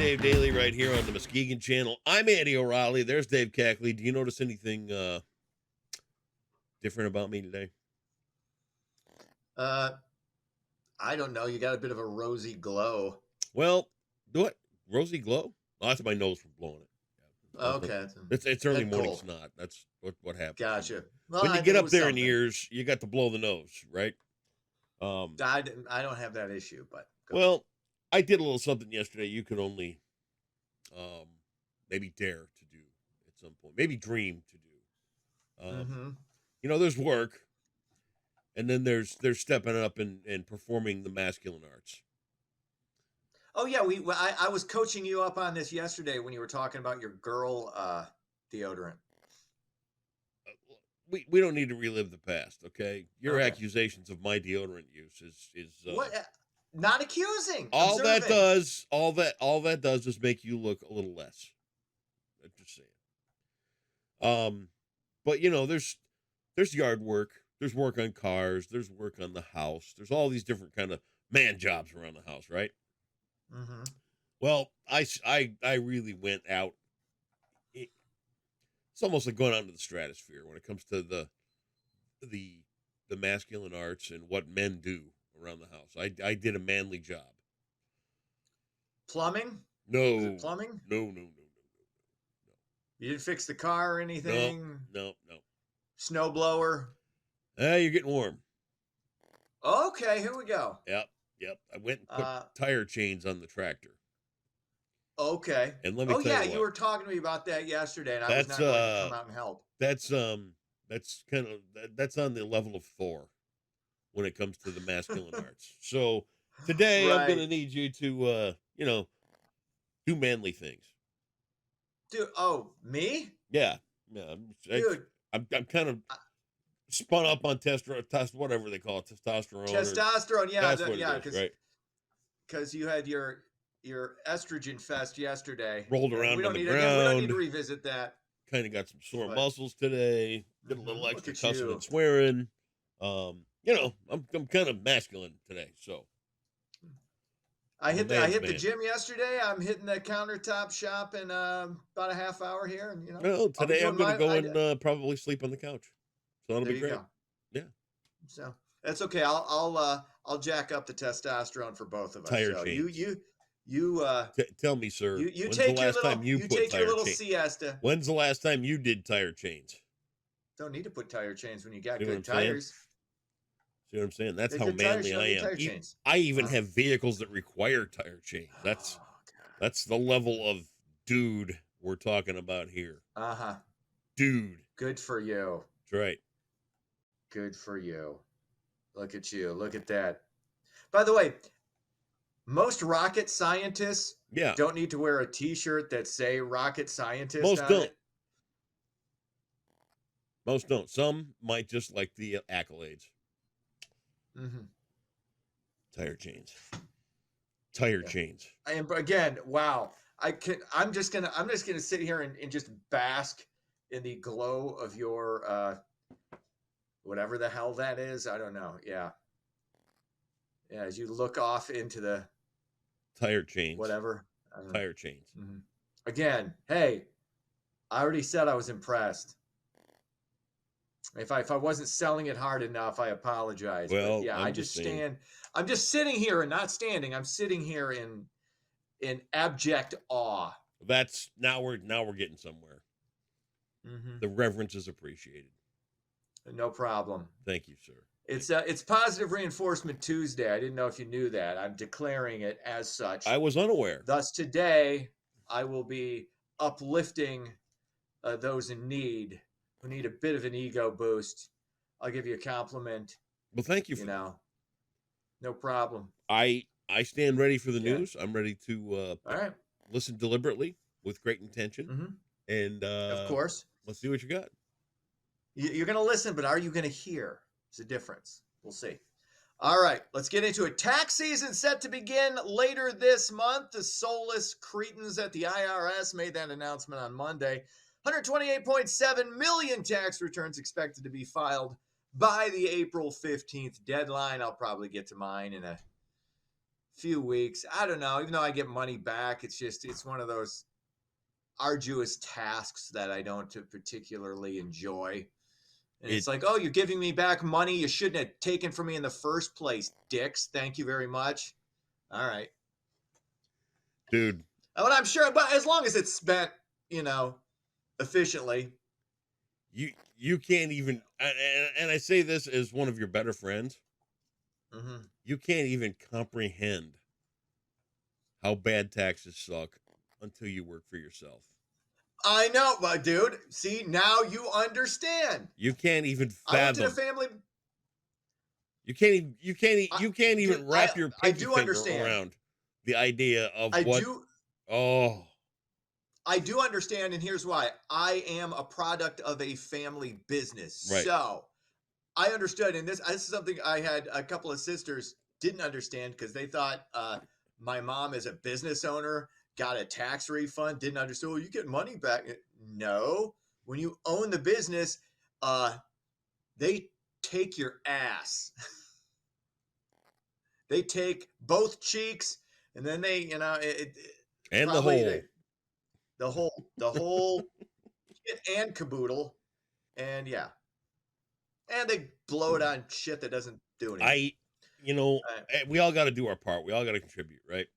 Dave Daly right here on the Muskegon Channel. I'm Andy O'Reilly. There's Dave Cackley. Do you notice anything different about me today? I don't know. You got a bit of a rosy glow. Well, what? Rosy glow? Oh, that's my nose from blowing it. Okay. It's early Head morning cold. snot. That's what happens. Gotcha. Well, When I you get think it up was there in something. years, you got to blow the nose, right? I don't have that issue, but Well, I did a little something yesterday you could only maybe dare to do at some point, maybe dream to do. There's work, and then there's stepping up and performing the masculine arts. Oh yeah, I was coaching you up on this yesterday when you were talking about your girl deodorant. We don't need to relive the past, okay? Your Okay. accusations of my deodorant use is What? Not accusing. all Observing. that does is make you look a little less. I'm just saying. But there's yard work, there's work on cars, there's work on the house, there's all these different kind of man jobs around the house, right? Mm-hmm. Well, I really went out. It's almost like going out into the stratosphere when it comes to the masculine arts and what men do around the house. I did a manly job. Plumbing? No. Was it plumbing? No. You didn't fix the car or anything? No. Snow blower? You're getting warm. Okay, here we go. Yep. I went and put tire chains on the tractor. Okay. And let me tell you what, you were talking to me about that yesterday, and I was not going to come out and help. That's on the level of Thor when it comes to the masculine arts. So today I'm going to need you to do manly things. Dude, me? Yeah. Dude, I'm kind of spun up on whatever they call it, testosterone. Testosterone, yeah, right? Because you had your estrogen fest yesterday. Rolled around on the ground. We don't need to revisit that. Kind of got some sore muscles today. Did a little extra cussing and swearing. I'm kind of masculine today, so. I hit the gym yesterday. I'm hitting the countertop shop in about a half hour here, and Well, today I'm going to go and probably sleep on the couch. So that'll be great. Go. Yeah. So that's okay. I'll jack up the testosterone for both of us. Tire chains. You tell me, sir. You take your little siesta. When's the last time you did tire chains? Don't need to put tire chains when you got good tires. See what I'm saying? That's how manly I am. I even have vehicles that require tire chains. That's the level of dude we're talking about here. Dude. Good for you. That's right. Good for you. Look at you. Look at that. By the way, most rocket scientists don't need to wear a T-shirt that say rocket scientist. Most don't. Most don't. Some might just like the accolades. Tire chains. Chains. And again, wow. I'm just gonna sit here and just bask in the glow of your whatever the hell that is. I don't know. Yeah. As you look off into the tire chains. Whatever. Tire chains. Again, hey, I already said I was impressed. If I wasn't selling it hard enough, I apologize. Well, but yeah, I'm just sitting here and not standing. I'm sitting here in abject awe. That's now we're getting somewhere. The reverence is appreciated. No problem. Thank you, sir. It's Positive Reinforcement Tuesday. I didn't know if you knew that. I'm declaring it as such. I was unaware. Thus, today I will be uplifting those in need who need a bit of an ego boost. I'll give you a compliment. Well, thank you for that. No problem. I stand ready for the news. I'm ready to all right. Listen deliberately with great intention. And of course, let's see what you got. You're going to listen, but are you going to hear? There's a difference. We'll see. All right, let's get into it. Tax season set to begin later this month. The soulless cretins at the IRS made that announcement on Monday. 128.7 million tax returns expected to be filed by the April 15th deadline. I'll probably get to mine in a few weeks. I don't know. Even though I get money back, it's one of those arduous tasks that I don't particularly enjoy. And It, it's like, oh, you're giving me back money you shouldn't have taken from me in the first place, dicks. Thank you very much. All right. dude, But I'm sure, but as long as it's spent, you know, efficiently. you can't even, and I say this as one of your better friends, Mm-hmm. you can't even comprehend how bad taxes suck until you work for yourself. I know, but dude, see, now you understand. You can't even I worked in a fathom. family. I, You can't dude, even wrap your I pinky do finger understand. around the idea of I what. do Oh, I do understand, and here's why. I am a product of a family business. right. So I understood, and this is something I had a couple of sisters didn't understand because they thought my mom, as a business owner, got a tax refund. Didn't understand. Well, you get money back. No, when you own the business, uh, they take your ass. They take both cheeks, and then they, And the probably whole. the whole kit and caboodle, and yeah, and they blow it on shit that doesn't do anything. I, you know, Uh, we all got to do our part. We all got to contribute, right?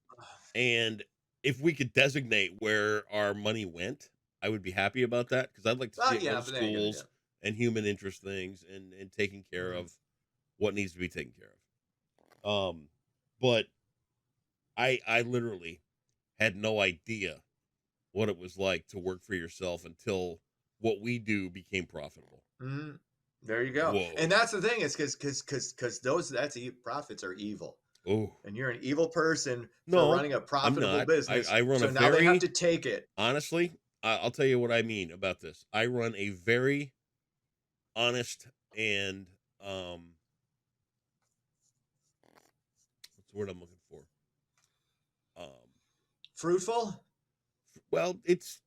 And if we could designate where our money went, I would be happy about that because I'd like to see well, it go yeah, to but they ain't gonna do schools it. and human interest things and taking care Mhm. of what needs to be taken care of. But I literally had no idea what it was like to work for yourself until what we do became profitable. Mhm. There you go. Whoa. And that's the thing is because those profits are evil, Oh, and you're an evil person for no, running a I'm profitable not. business. I run a So now they have very, to take it. honestly, I'll tell you what I mean about this. I run a very honest and, what's the word I'm looking for? Um, Fruitful. well, it's,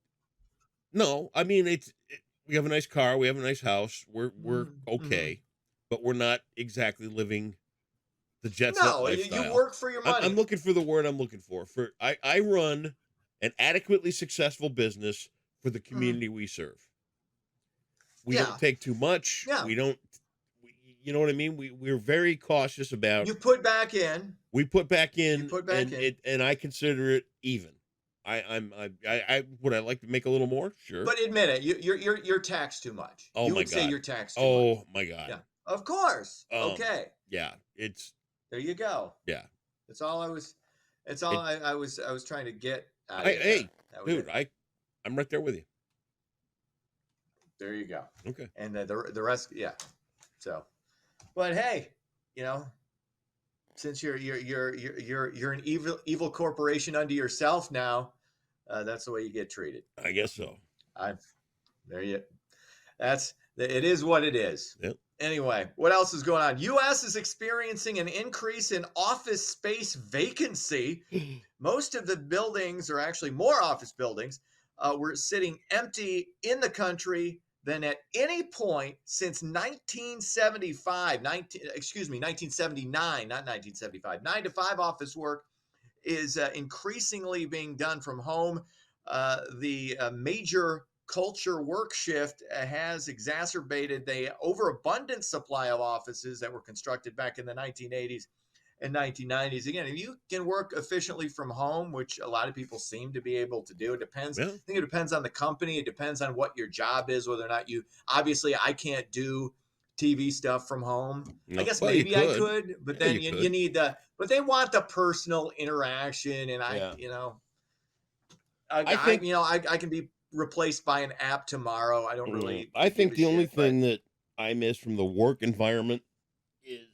no, I mean, we have a nice car. We have a nice house. We're Mm-hmm. okay, but we're not exactly living the jet set No, you lifestyle. work for your I'm money. looking for the word I'm looking for. I run an adequately successful business for the Mhm. community we serve. We don't Yeah, take too much. yeah. We don't, you know what I mean? We're very cautious about. You put back in. We put back You in, put back and in. I consider it even. I would I like to make a little more? Sure. But admit it, you're taxed too much. Oh You my would say god. you're taxed too much. Oh my god. Yeah, of course. Um. Okay, Yeah. It's there you go. yeah. That's all I was. That's all It. I was trying to get out of you there. Hey, That was dude. it. I'm right there with you. There you go. Okay. And the rest, yeah. So, but hey, you know, since you're an evil corporation unto yourself now, that's the way you get treated. I guess so. I there you. That's it is what it is. Yep. Anyway, what else is going on? US is experiencing an increase in office space vacancy. Most of the buildings, or actually more office buildings, were sitting empty in the country than at any point since 1975. 1979, not 1975. 9 to 5 office work is increasingly being done from home. The major culture work shift has exacerbated the overabundant supply of offices that were constructed back in the 1980s and 1990s. Again, if you can work efficiently from home, which a lot of people seem to be able to do, it depends. I Well, think it depends on the company. It depends on what your job is, whether or not you, obviously, I can't do TV stuff from home. I no. guess Well, you maybe I could. could, but Yeah, then you you could. need but they want the personal interaction. And Yeah. I think. I can be replaced by an app tomorrow. I don't really I give think a the only shit, but thing that I miss from the work environment is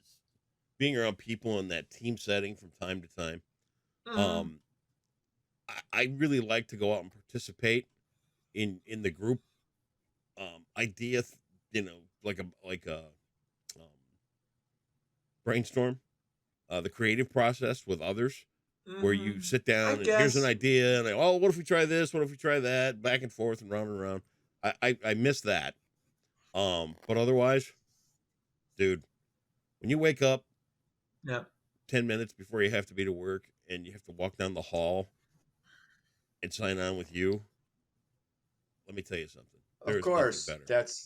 being around people in that team setting from time to time. mhm. Um, I really like to go out and participate in the group idea. Like a um, brainstorm, the creative process with others, where you sit I down and here's an guess. idea, and oh, what if we try this? What if we try that? Back and forth and round and round. I miss that. But otherwise, dude, when you wake up, Yeah. 10 minutes before you have to be to work and you have to walk down the hall and sign on with you, let me tell you something. Of course,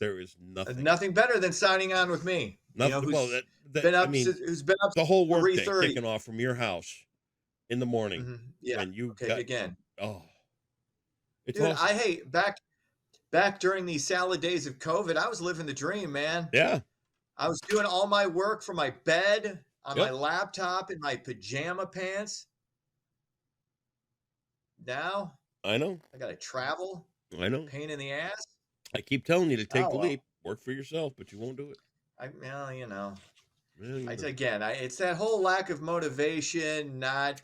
There is nothing. nothing better than signing on with me. Nothing. Who's Well, been up I mean, who's been up the whole work day 3:30. kicking off from your house in the morning Yeah. when you Okay. got, Again, it's dude, awesome. I hate back during the salad days of COVID. I was living the dream, man. Yeah. I was doing all my work from my bed on my Yep. laptop in my pajama pants. Now I know. I got to travel. I know. Pain in the ass. I keep telling you to take Oh, the well. leap, work for yourself, but you won't do it. Well, you know. Well, you know. It's that whole lack of motivation, not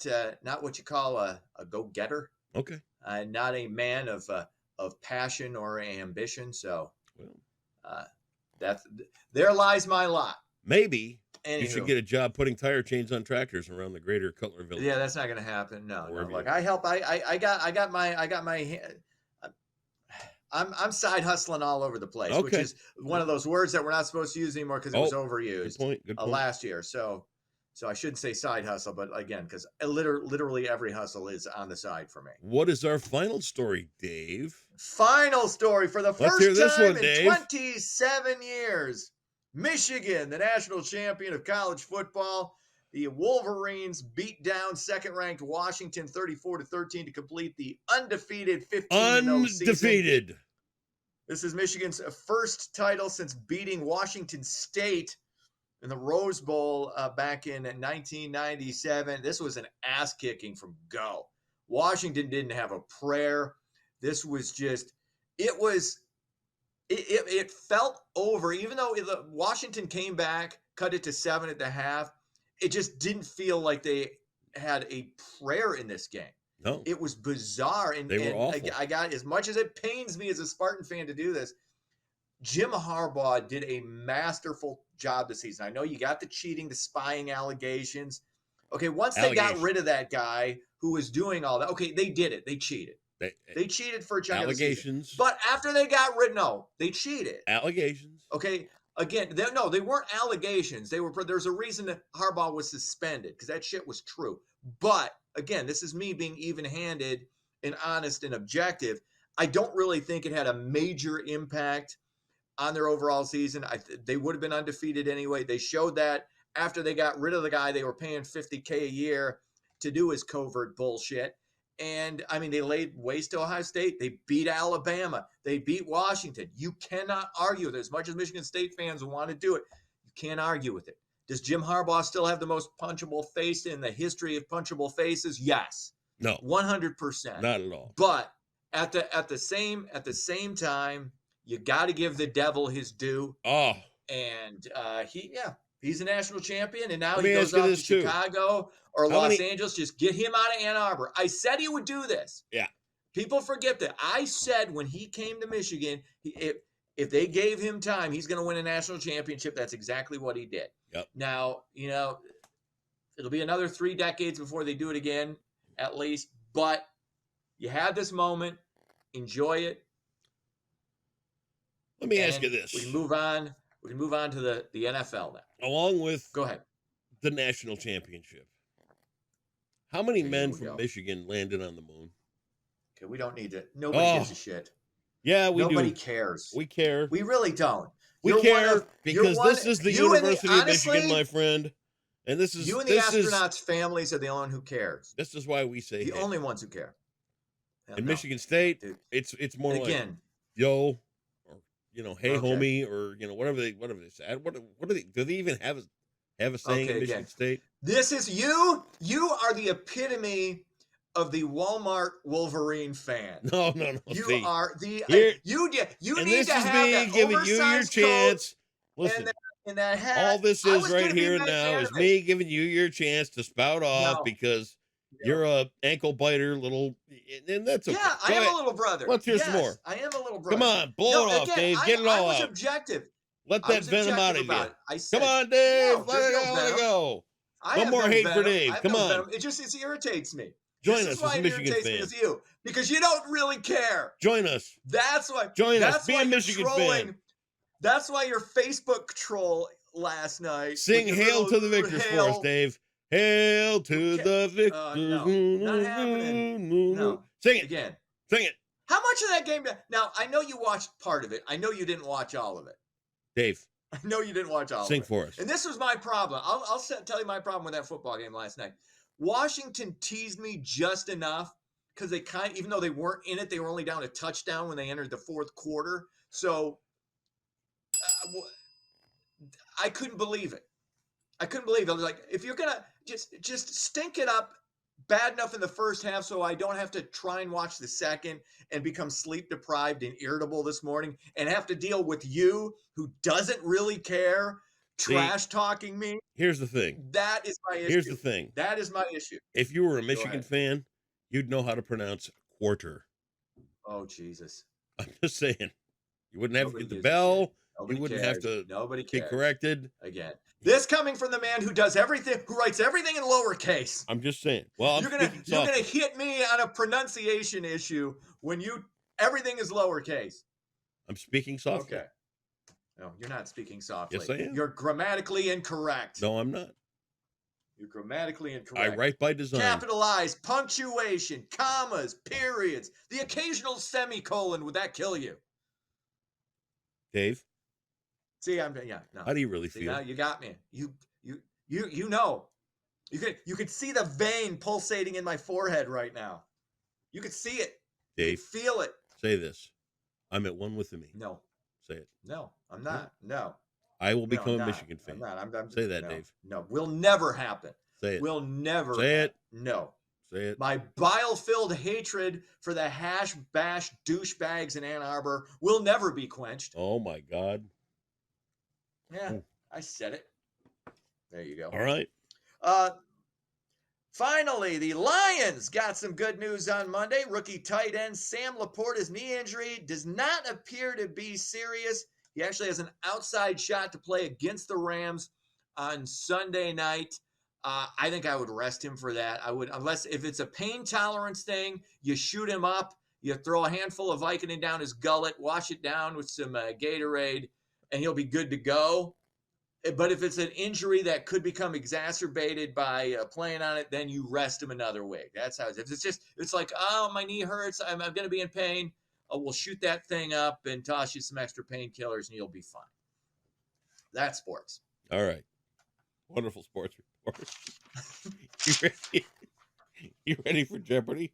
what you call a go-getter, Okay. not a man of passion or ambition. So Well, there lies my lot. maybe you should Anywho. get a job putting tire chains on tractors around the greater Cutler Village. Yeah, that's not going to happen. No. Wherever Look, you- I help. I got my. I'm side hustling all over the place, which Okay. is one of those words that we're not supposed to use anymore because it was Good overused point. Good point. last year. So I shouldn't say side hustle, but again, because literally every hustle is on the side for me. What is our final story, Dave? Final story for the Let's hear first this time one, in Dave. 27 years. Michigan, the national champion of college football. The Wolverines beat down second-ranked Washington 34-13 to complete the undefeated 15-0 season. Undefeated. This is Michigan's first title since beating Washington State in the Rose Bowl back in 1997. This was an ass-kicking from go. Washington didn't have a prayer. This was just, it felt over, even though Washington came back, cut it to 7 at the half. It just didn't feel like they had a prayer in this game. No. It was bizarre. And They were awful. I got, as much as it pains me as a Spartan fan to do this, Jim Harbaugh did a masterful job this season. I know you got the cheating, the spying allegations. Okay, once they got rid of that guy who was doing all that, okay, they did it. They cheated. They cheated for a chunk of the season. Allegations. But after they got rid, no, they cheated. Allegations. Okay, again, they weren't allegations. There's a reason that Harbaugh was suspended because that shit was true. But again, this is me being even-handed and honest and objective. I don't really think it had a major impact on their overall season. They would have been undefeated anyway. They showed that after they got rid of the guy they were paying $50K a year to do his covert bullshit. And, I mean, they laid waste to Ohio State. They beat Alabama. They beat Washington. You cannot argue with it. As much as Michigan State fans want to do it, you can't argue with it. Does Jim Harbaugh still have the most punchable face in the history of punchable faces? Yes. No. 100%. Not at all. But at the same time, you got to give the devil his due. Oh. And he's a national champion, and now Let he me goes ask you off to this, too. Chicago or Los Angeles. Just get him out of Ann Arbor. I said he would do this. Yeah. People forget that. I said when he came to Michigan, if they gave him time, he's going to win a national championship. That's exactly what he did. Yep. Now, it'll be another 3 decades before they do it again, at least. But you had this moment. Enjoy it. Let me ask you this. We can move on. We can move on to the NFL now. Along with Go ahead. the national championship, how many Here men we from go. Michigan landed on the moon? Okay, we don't need to. Nobody gives a shit. Yeah, we Nobody do. cares. We care. We really don't. We You're care one of- you're because one- this is the you and University of Michigan, my friend. And this is You and the astronauts' families are the only one who cares. This is why we say The hey. only ones who care. Hell In no. Michigan State, Dude. it's more And like again, yo, or hey Okay. homie, or whatever they say. What do they do? They even have a saying Okay, in Michigan again. State? this is you. You are the epitome of the Walmart Wolverine fan. No. You See, are the Here- you and need this to is have me that giving you your oversized coat chance. Listen, and that hat. all this I is was right gonna be a here big now fan is of it. me giving you your chance to spout off No. because you're a ankle biter little, and that's okay. Yeah, I Go am ahead. a little brother. Let's hear some Yes, more. I am a little brother. Come on, blow No, it off, again, Dave. Get it I all was out. objective. Let I that was venom out objective of you. about it. I said, Come on, Dave. No, let there's it no go. Let it venom. go. I No have more no hate for venom. Dave. I have Come no on. venom. It just irritates me. Join This us is why as a it Michigan irritates me fan. with you because you don't really care. Join us. That's why. Join us. That's Be why a you're Michigan trolling. fan. That's why your Facebook troll last night. Sing with your hail to little the victors for us, hail. Dave. Hail to the victors. No, not happening. No. Sing it. Again. Sing it. How much of that game? Now, I know you watched part of it. I know you didn't watch all of it. Dave. I know you didn't watch all Sing of it. for us. And this was my problem. I'll tell you my problem with that football game last night. Washington teased me just enough because they even though they weren't in it, they were only down a touchdown when they entered the fourth quarter. So I couldn't believe it. I was like, if you're gonna just stink it up bad enough in the first half so I don't have to try and watch the second and become sleep deprived and irritable this morning and have to deal with you who doesn't really care trash talking me. Here's the thing. That is my issue. Here's the thing. That is my issue. If you were a Michigan fan, you'd know how to pronounce quarter. Oh, Jesus. I'm just saying. You wouldn't have to get the bell. You wouldn't have to get corrected. Again. This coming from the man who does everything, who writes everything in lowercase. I'm just saying. Well, you're gonna hit me on a pronunciation issue when everything is lowercase. I'm speaking softly. Okay. No, you're not speaking softly. Yes, I am. You're grammatically incorrect. No, I'm not. You're grammatically incorrect. I write by design. Capitalize, punctuation, commas, periods, the occasional semicolon. Would that kill you? Dave? See, no. How do you really feel? Now you got me. You know. You could see the vein pulsating in my forehead right now. You could see it. Dave, feel it. Say this. I'm at one with the me. No. Say it. No, I'm not. No. I will become a Michigan fan. I'm not. Say that, Dave. No, will never happen. Say it. Will never. Say it. No. Say it. My bile-filled hatred for the hash bash douchebags in Ann Arbor will never be quenched. Oh my God. Yeah, I said it. There you go. All right. Finally, the Lions got some good news on Monday. Rookie tight end Sam Laporta's knee injury does not appear to be serious. He actually has an outside shot to play against the Rams on Sunday night. I think I would rest him for that. I would, unless if it's a pain tolerance thing, you shoot him up, you throw a handful of Vicodin down his gullet, wash it down with some Gatorade, and he'll be good to go. But if it's an injury that could become exacerbated by playing on it, then you rest him another week. That's how it is. It's like, oh, my knee hurts. I'm going to be in pain. Oh, we'll shoot that thing up and toss you some extra painkillers and you'll be fine. That's sports. All right. Wonderful sports report. You ready? You ready for Jeopardy?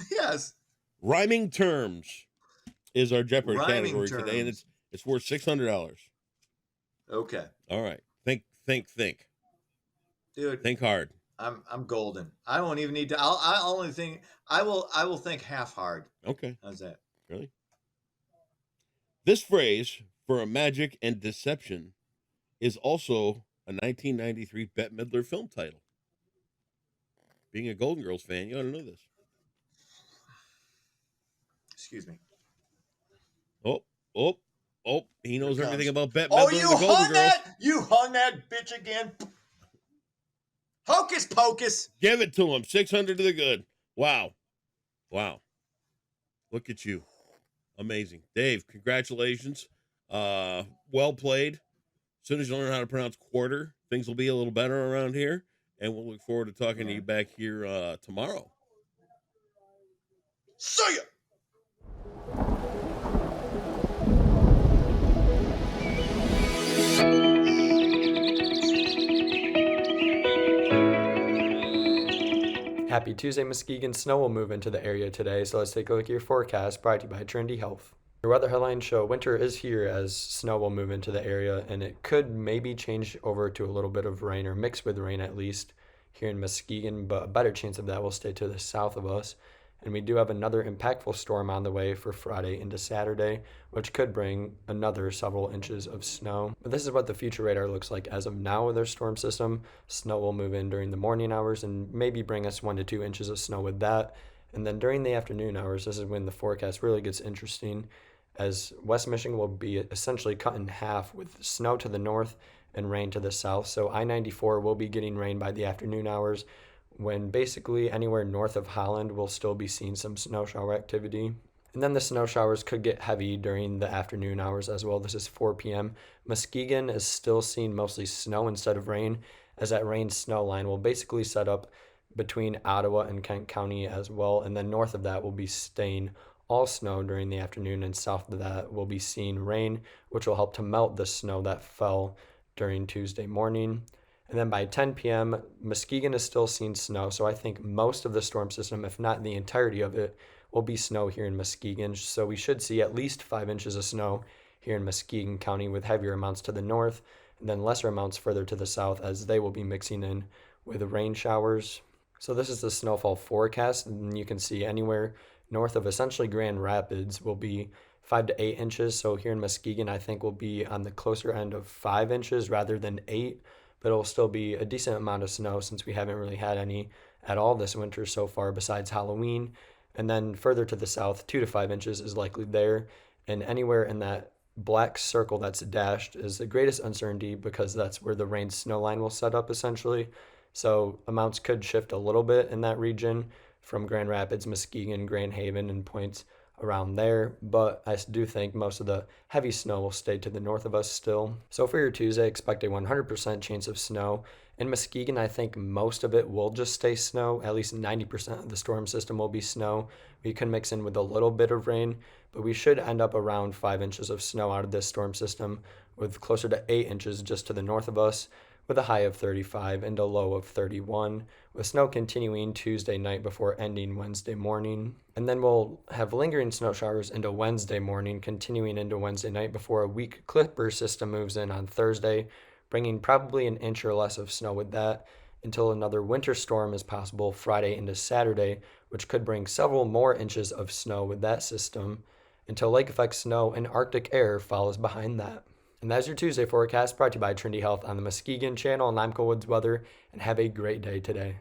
Yes. Rhyming terms is our Jeopardy category today, and it's worth $600. Okay. All right. Think. Dude. Think hard. I'm golden. I won't even need to. I'll only think. I will think half hard. Okay. How's that? Really? This phrase for a magic and deception is also a 1993 Bette Midler film title. Being a Golden Girls fan, you ought to know this. Excuse me. Oh, he knows everything about Bette Midler and the Golden Girls. You hung that bitch again. Hocus pocus. Give it to him. 600 to the good. Wow. Look at you. Amazing. Dave, congratulations. Well played. As soon as you learn how to pronounce quarter, things will be a little better around here. And we'll look forward to talking to you back here tomorrow. See ya. Happy Tuesday, Muskegon. Snow will move into the area today, so let's take a look at your forecast brought to you by Trinity Health. Your weather headlines show winter is here as snow will move into the area, and it could maybe change over to a little bit of rain or mix with rain at least here in Muskegon, but a better chance of that will stay to the south of us. And we do have another impactful storm on the way for Friday into Saturday, which could bring another several inches of snow. But this is what the future radar looks like as of now with our storm system. Snow will move in during the morning hours and maybe bring us 1 to 2 inches of snow with that. And then during the afternoon hours, this is when the forecast really gets interesting, as West Michigan will be essentially cut in half with snow to the north and rain to the south. So I-94 will be getting rain by the afternoon hours, when basically anywhere north of Holland will still be seeing some snow shower activity. And then the snow showers could get heavy during the afternoon hours as well. This is 4 p.m. Muskegon is still seeing mostly snow instead of rain, as that rain snow line will basically set up between Ottawa and Kent County as well. And then north of that will be staying all snow during the afternoon, and south of that will be seeing rain, which will help to melt the snow that fell during Tuesday morning. And then by 10 p.m., Muskegon is still seeing snow. So I think most of the storm system, if not the entirety of it, will be snow here in Muskegon. So we should see at least 5 inches of snow here in Muskegon County, with heavier amounts to the north and then lesser amounts further to the south, as they will be mixing in with rain showers. So this is the snowfall forecast, and you can see anywhere north of essentially Grand Rapids will be 5 to 8 inches. So here in Muskegon, I think will be on the closer end of 5 inches rather than 8, but it'll still be a decent amount of snow since we haven't really had any at all this winter so far besides Halloween. And then further to the south, 2 to 5 inches is likely there. And anywhere in that black circle that's dashed is the greatest uncertainty, because that's where the rain snow line will set up essentially. So amounts could shift a little bit in that region from Grand Rapids, Muskegon, Grand Haven, and points around there, but I do think most of the heavy snow will stay to the north of us still. So for your Tuesday, expect a 100% chance of snow. In Muskegon, I think most of it will just stay snow. At least 90% of the storm system will be snow. We could mix in with a little bit of rain, but we should end up around 5 inches of snow out of this storm system, with closer to 8 inches just to the north of us, with a high of 35 and a low of 31, with snow continuing Tuesday night before ending Wednesday morning. And then we'll have lingering snow showers into Wednesday morning, continuing into Wednesday night before a weak clipper system moves in on Thursday, bringing probably an inch or less of snow with that, until another winter storm is possible Friday into Saturday, which could bring several more inches of snow with that system, until lake effect snow and Arctic air follows behind that. And that's your Tuesday forecast, brought to you by Trinity Health on the Muskegon Channel. And I'm Cole Woods Weather, and have a great day today.